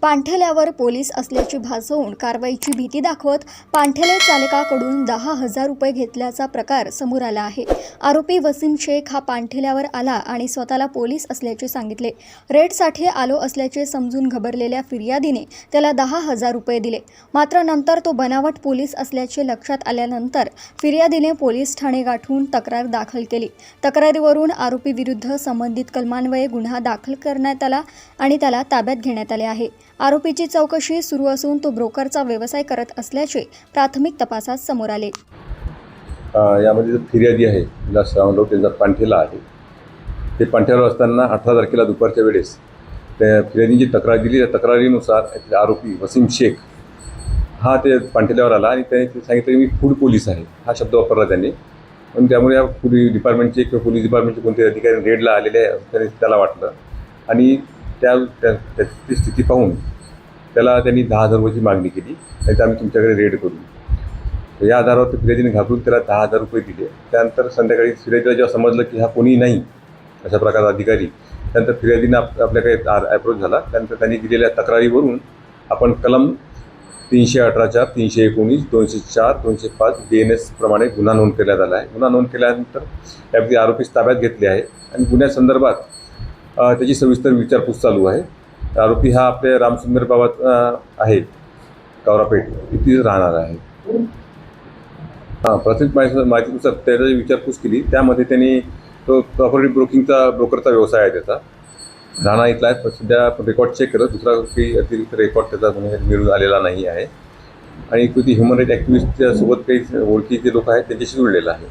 पाणठेल्यावर police असल्याची भासवून कारवाईची भीती दाखवत पाणठेले चालकाकडून 10,000 रुपये घेतल्याचा प्रकार समोर आला आहे। आरोपी वसीम शेख हा पाणठेल्यावर आला आणि स्वतःला पोलीस असल्याचे सांगितले। रेडसाठी आलो असल्याचे समजून घबरलेल्या फिर्यादीने त्याला 10,000 रुपये दिले। मात्र नंतर तो बनावट पोलीस असल्याचे लक्षात आल्यानंतर फिर्यादीने पोलीस ठाणे गाठून तक्रार दाखल केली। तक्रारीवरून आरोपी विरुद्ध संबंधित कलमान्वये गुन्हा दाखल करण्यात आला आणि त्याला ताब्यात घेण्यात आले आहे। आरोपीची चौकशी सुरू असून तो ब्रोकरचा व्यवसाय करत असल्याचे प्राथमिक तपासात समोर आले। यामध्ये जो फिर्यादी आहे जिल्हा सावंतवाडी त्यांचा पाणठेला आहे। ते पाणठेल्यावर असताना 18 तारखेला दुपारच्या वेळेस त्या फिर्यादीची तक्रार दिली। त्या तक्रारीनुसार आरोपी वसीम शेख हा ते पाणठेल्यावर आला आणि त्याने सांगितलं की मी फूड पोलीस आहे हा शब्द वापरला त्याने। पण त्यामुळे या फूड डिपार्टमेंटचे किंवा पोलीस डिपार्टमेंटचे कोणते अधिकारी रेडला आलेले आहे त्याला वाटलं आणि त्याची स्थिती पाहून त्याला त्यांनी 10,000 रुपयाची मागणी केली। त्याची आम्ही तुमच्याकडे रेड करू या आधारावर फिर्यादीने घाबरून त्याला 10,000 रुपये दिले। त्यानंतर संध्याकाळी फिर्यादीला जेव्हा समजलं की हा कोणी नाही अशा प्रकारचा अधिकारी, त्यानंतर फिर्यादीने आपल्याकडे अप्रोच झाला। त्यानंतर त्यांनी दिलेल्या तक्रारीवरून आपण कलम 318, 319, 204, 205 BNS प्रमाणे गुन्हा नोंद करण्यात आला आहे। गुन्हा नोंद केल्यानंतर त्यापैकी आरोपीस ताब्यात घेतले आहे आणि गुन्ह्यासंदर्भात त्याची सविस्तर विचारपूस चालू आहे। आरोपी हा आपल्या रामसुंदर गावात आहे, कावरापेठ इथे राहणार आहे। प्राथमिक माहितीनुसार त्याची विचारपूस केली। त्यामध्ये त्यांनी तो प्रॉपर्टी ब्रोकरचा व्यवसाय आहे त्याचा, राणा इथला आहे। सध्या रेकॉर्ड चेक करत दुसरा काही अतिरिक्त रेकॉर्ड त्याचा मिळून आलेला नाही आहे आणि ती ह्युमन राईट ॲक्टिव्हिस्टच्या सोबत काही ओळखीचे लोक आहेत त्यांच्याशी जुळलेला आहे।